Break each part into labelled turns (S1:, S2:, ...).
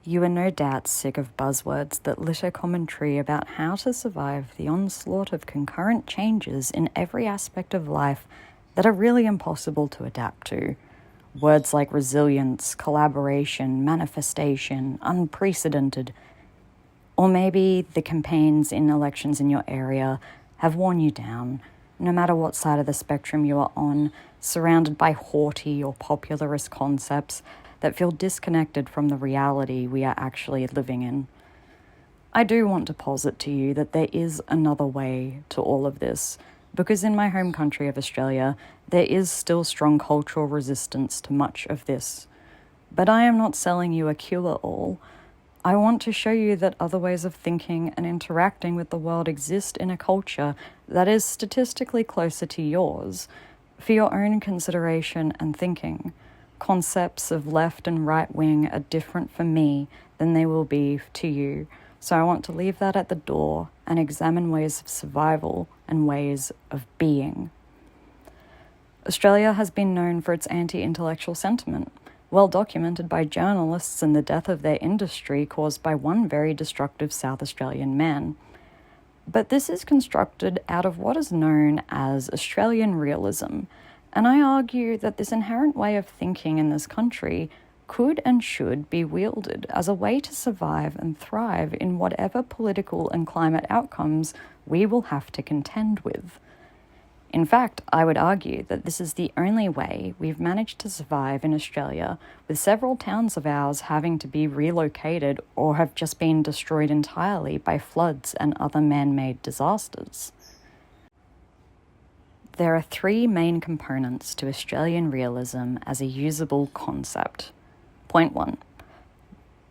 S1: You are no doubt sick of buzzwords that litter commentary about how to survive the onslaught of concurrent changes in every aspect of life that are really impossible to adapt to. Words like resilience, collaboration, manifestation, unprecedented. Or maybe the campaigns in elections in your area have worn you down, no matter what side of the spectrum you are on, surrounded by haughty or popularist concepts that feel disconnected from the reality we are actually living in. I do want to posit to you that there is another way to all of this, because in my home country of Australia, there is still strong cultural resistance to much of this. But I am not selling you a cure-all. I want to show you that other ways of thinking and interacting with the world exist in a culture that is statistically closer to yours, for your own consideration and thinking. Concepts of left and right wing are different for me than they will be to you, so I want to leave that at the door and examine ways of survival and ways of being. Australia has been known for its anti-intellectual sentiment, well documented by journalists and the death of their industry caused by one very destructive South Australian man. But this is constructed out of what is known as Australian realism, and I argue that this inherent way of thinking in this country could and should be wielded as a way to survive and thrive in whatever political and climate outcomes we will have to contend with. In fact, I would argue that this is the only way we've managed to survive in Australia, with several towns of ours having to be relocated or have just been destroyed entirely by floods and other man-made disasters. There are three main components to Australian realism as a usable concept. Point 1.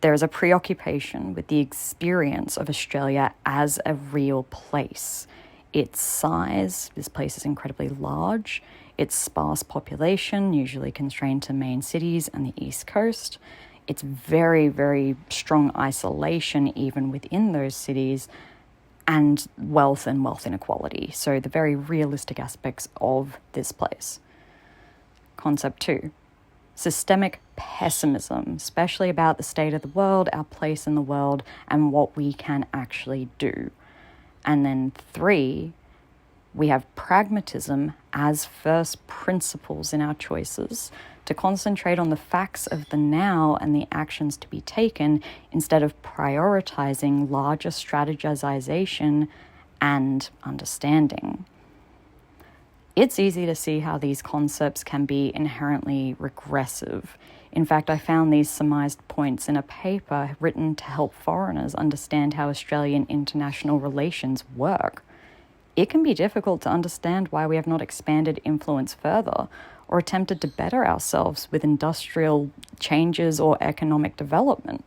S1: There is a preoccupation with the experience of Australia as a real place. Its size, this place is incredibly large, its sparse population, usually constrained to main cities and the East Coast, its very, very strong isolation even within those cities, and wealth inequality, so the very realistic aspects of this place. Concept 2. Systemic pessimism, especially about the state of the world, our place in the world, and what we can actually do. And then 3, we have pragmatism as first principles in our choices, to concentrate on the facts of the now and the actions to be taken instead of prioritizing larger strategization and understanding. It's easy to see how these concepts can be inherently regressive. In fact, I found these surmised points in a paper written to help foreigners understand how Australian international relations work. It can be difficult to understand why we have not expanded influence further or attempted to better ourselves with industrial changes or economic development.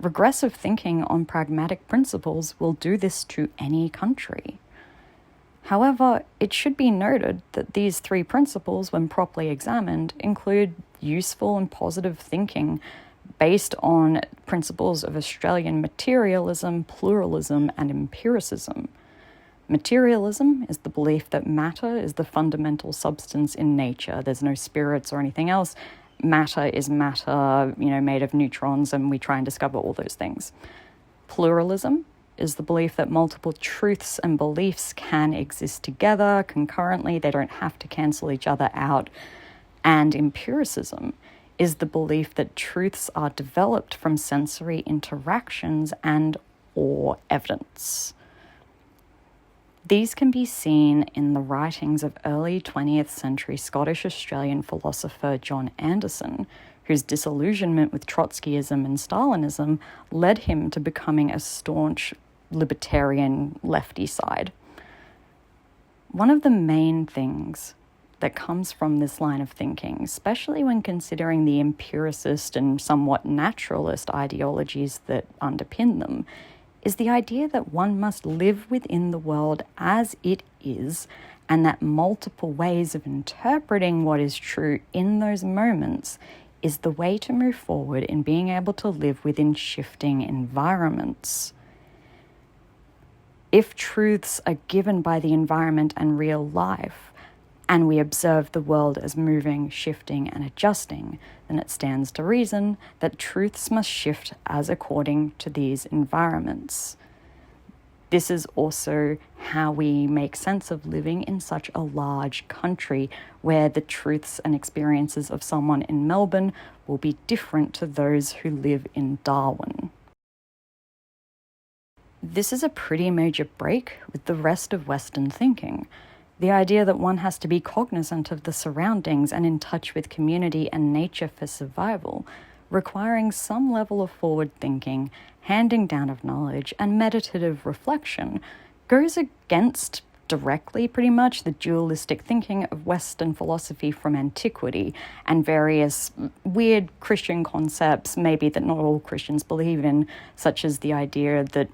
S1: Regressive thinking on pragmatic principles will do this to any country. However, it should be noted that these 3 principles, when properly examined, include useful and positive thinking based on principles of Australian materialism, pluralism, and empiricism. Materialism is the belief that matter is the fundamental substance in nature. There's no spirits or anything else. Matter is matter, made of neutrons, and we try and discover all those things. Pluralism is the belief that multiple truths and beliefs can exist together concurrently. They don't have to cancel each other out. And empiricism is the belief that truths are developed from sensory interactions and or evidence. These can be seen in the writings of early 20th century Scottish-Australian philosopher John Anderson, whose disillusionment with Trotskyism and Stalinism led him to becoming a staunch libertarian lefty side. One of the main things that comes from this line of thinking, especially when considering the empiricist and somewhat naturalist ideologies that underpin them, is the idea that one must live within the world as it is, and that multiple ways of interpreting what is true in those moments is the way to move forward in being able to live within shifting environments. If truths are given by the environment and real life, and we observe the world as moving, shifting, and adjusting, then it stands to reason that truths must shift as according to these environments. This is also how we make sense of living in such a large country where the truths and experiences of someone in Melbourne will be different to those who live in Darwin. This is a pretty major break with the rest of Western thinking. The idea that one has to be cognizant of the surroundings and in touch with community and nature for survival, requiring some level of forward thinking, handing down of knowledge, and meditative reflection, goes against directly, pretty much, the dualistic thinking of Western philosophy from antiquity and various weird Christian concepts, maybe that not all Christians believe in, such as the idea that,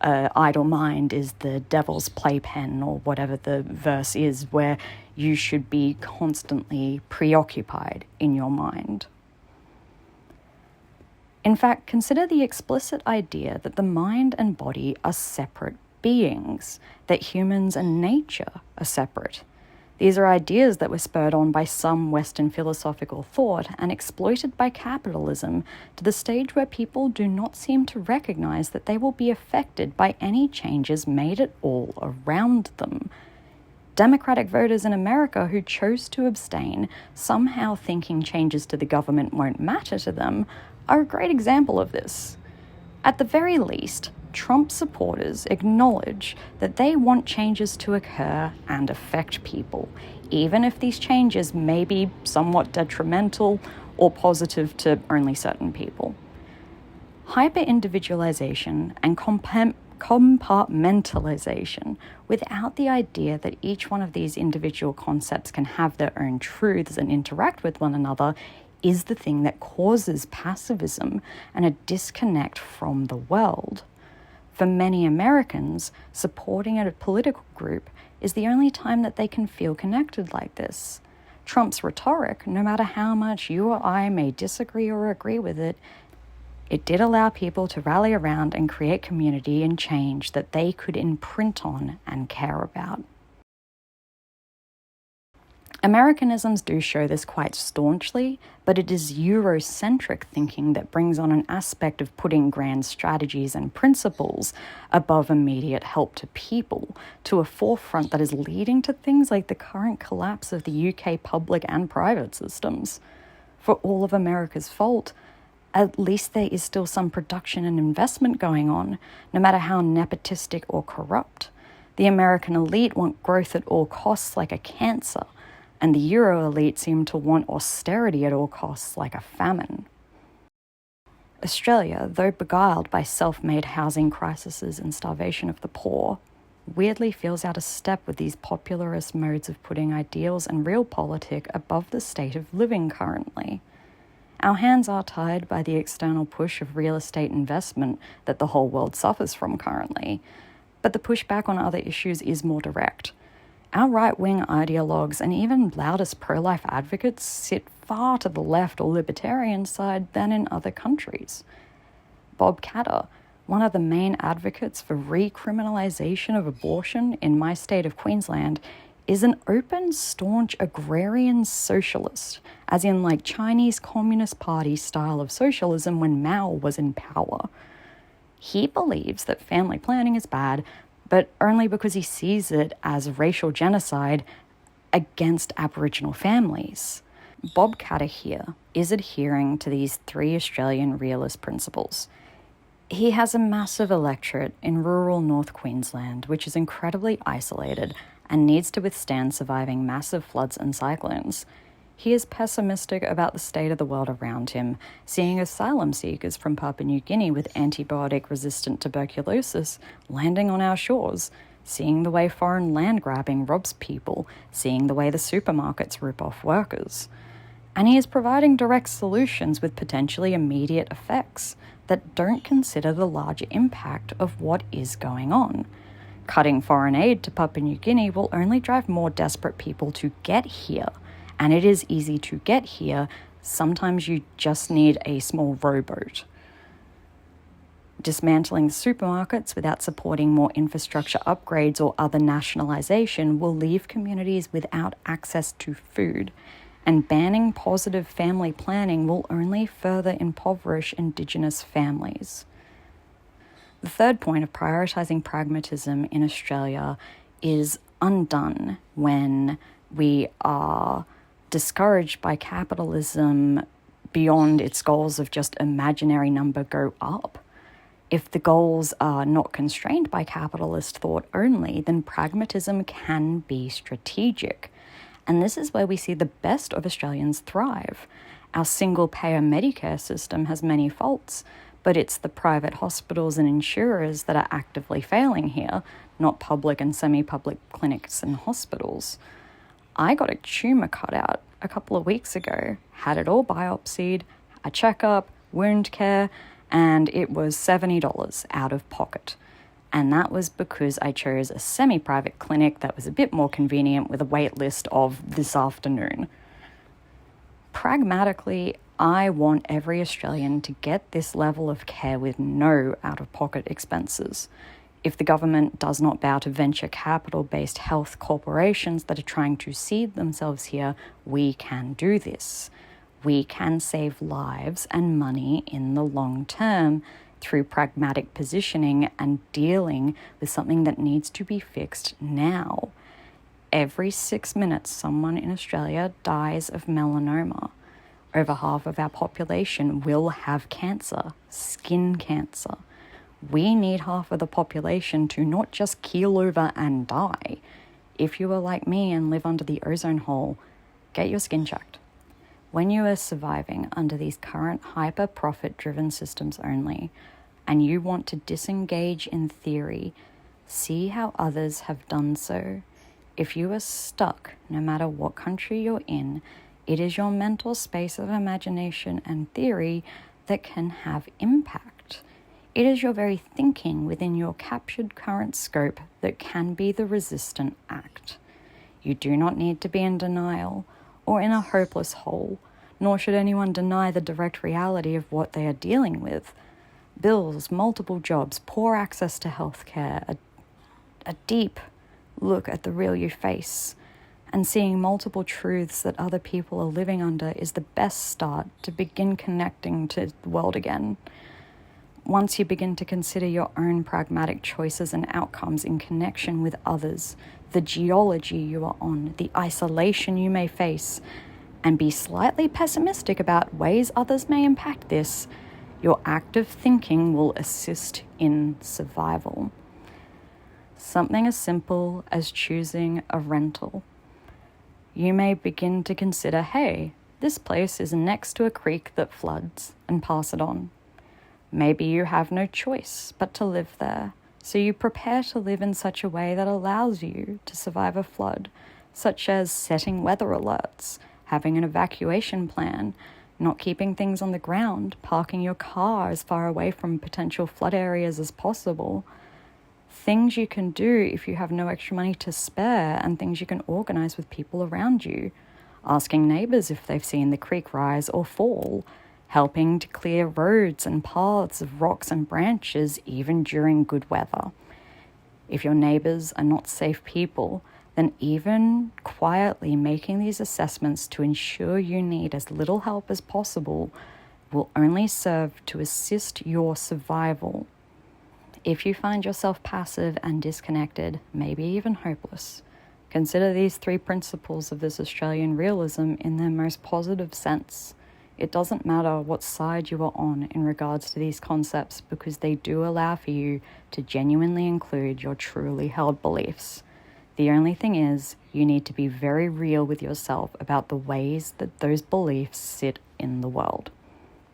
S1: idle mind is the devil's playpen, or whatever the verse is, where you should be constantly preoccupied in your mind. In fact, consider the explicit idea that the mind and body are separate beings, that humans and nature are separate. These are ideas that were spurred on by some Western philosophical thought and exploited by capitalism to the stage where people do not seem to recognize that they will be affected by any changes made at all around them. Democratic voters in America who chose to abstain, somehow thinking changes to the government won't matter to them, are a great example of this. At the very least, Trump supporters acknowledge that they want changes to occur and affect people, even if these changes may be somewhat detrimental or positive to only certain people. Hyper-individualization and compartmentalization, without the idea that each one of these individual concepts can have their own truths and interact with one another, is the thing that causes pacifism and a disconnect from the world. For many Americans, supporting a political group is the only time that they can feel connected like this. Trump's rhetoric, no matter how much you or I may disagree or agree with it, it did allow people to rally around and create community and change that they could imprint on and care about. Americanisms do show this quite staunchly, but it is Eurocentric thinking that brings on an aspect of putting grand strategies and principles above immediate help to people to a forefront that is leading to things like the current collapse of the UK public and private systems. For all of America's fault, at least there is still some production and investment going on, no matter how nepotistic or corrupt. The American elite want growth at all costs like a cancer, and the Euro elite seem to want austerity at all costs like a famine. Australia, though beguiled by self-made housing crises and starvation of the poor, weirdly feels out of step with these popularist modes of putting ideals and realpolitik above the state of living currently. Our hands are tied by the external push of real estate investment that the whole world suffers from currently, but the pushback on other issues is more direct. Our right-wing ideologues and even loudest pro-life advocates sit far to the left or libertarian side than in other countries. Bob Katter, one of the main advocates for recriminalisation of abortion in my state of Queensland, is an open, staunch agrarian socialist, as in like Chinese Communist Party style of socialism when Mao was in power. He believes that family planning is bad, but only because he sees it as racial genocide against Aboriginal families. Bob Katter here is adhering to these 3 Australian realist principles. He has a massive electorate in rural North Queensland, which is incredibly isolated and needs to withstand surviving massive floods and cyclones. He is pessimistic about the state of the world around him, seeing asylum seekers from Papua New Guinea with antibiotic-resistant tuberculosis landing on our shores, seeing the way foreign land grabbing robs people, seeing the way the supermarkets rip off workers. And he is providing direct solutions with potentially immediate effects that don't consider the larger impact of what is going on. Cutting foreign aid to Papua New Guinea will only drive more desperate people to get here. And it is easy to get here. Sometimes you just need a small rowboat. Dismantling the supermarkets without supporting more infrastructure upgrades or other nationalisation will leave communities without access to food, and banning positive family planning will only further impoverish Indigenous families. The third point of prioritising pragmatism in Australia is undone when we are discouraged by capitalism beyond its goals of just imaginary number go up. If the goals are not constrained by capitalist thought only, then pragmatism can be strategic. And this is where we see the best of Australians thrive. Our single-payer Medicare system has many faults, but it's the private hospitals and insurers that are actively failing here, not public and semi-public clinics and hospitals. I got a tumour cut out a couple of weeks ago, had it all biopsied, a checkup, wound care, and it was $70 out of pocket. And that was because I chose a semi-private clinic that was a bit more convenient with a wait list of this afternoon. Pragmatically, I want every Australian to get this level of care with no out-of-pocket expenses. If the government does not bow to venture capital-based health corporations that are trying to seed themselves here, we can do this. We can save lives and money in the long term through pragmatic positioning and dealing with something that needs to be fixed now. Every 6 minutes, someone in Australia dies of melanoma. Over half of our population will have cancer, skin cancer. We need half of the population to not just keel over and die. If you are like me and live under the ozone hole, get your skin checked. When you are surviving under these current hyper-profit driven systems only, and you want to disengage in theory, see how others have done so. If you are stuck, no matter what country you're in, it is your mental space of imagination and theory that can have impact. It is your very thinking within your captured current scope that can be the resistant act. You do not need to be in denial or in a hopeless hole, nor should anyone deny the direct reality of what they are dealing with. Bills, multiple jobs, poor access to healthcare, a deep look at the real you face, and seeing multiple truths that other people are living under is the best start to begin connecting to the world again. Once you begin to consider your own pragmatic choices and outcomes in connection with others, the geology you are on, the isolation you may face, and be slightly pessimistic about ways others may impact this, your active thinking will assist in survival. Something as simple as choosing a rental. You may begin to consider, hey, this place is next to a creek that floods, and pass it on. Maybe you have no choice but to live there, so you prepare to live in such a way that allows you to survive a flood, such as setting weather alerts, having an evacuation plan, not keeping things on the ground, parking your car as far away from potential flood areas as possible. Things you can do if you have no extra money to spare, and things you can organise with people around you. Asking neighbours if they've seen the creek rise or fall, helping to clear roads and paths of rocks and branches even during good weather. If your neighbours are not safe people, then even quietly making these assessments to ensure you need as little help as possible will only serve to assist your survival. If you find yourself passive and disconnected, maybe even hopeless, consider these 3 principles of this Australian realism in their most positive sense. It doesn't matter what side you are on in regards to these concepts, because they do allow for you to genuinely include your truly held beliefs. The only thing is, you need to be very real with yourself about the ways that those beliefs sit in the world.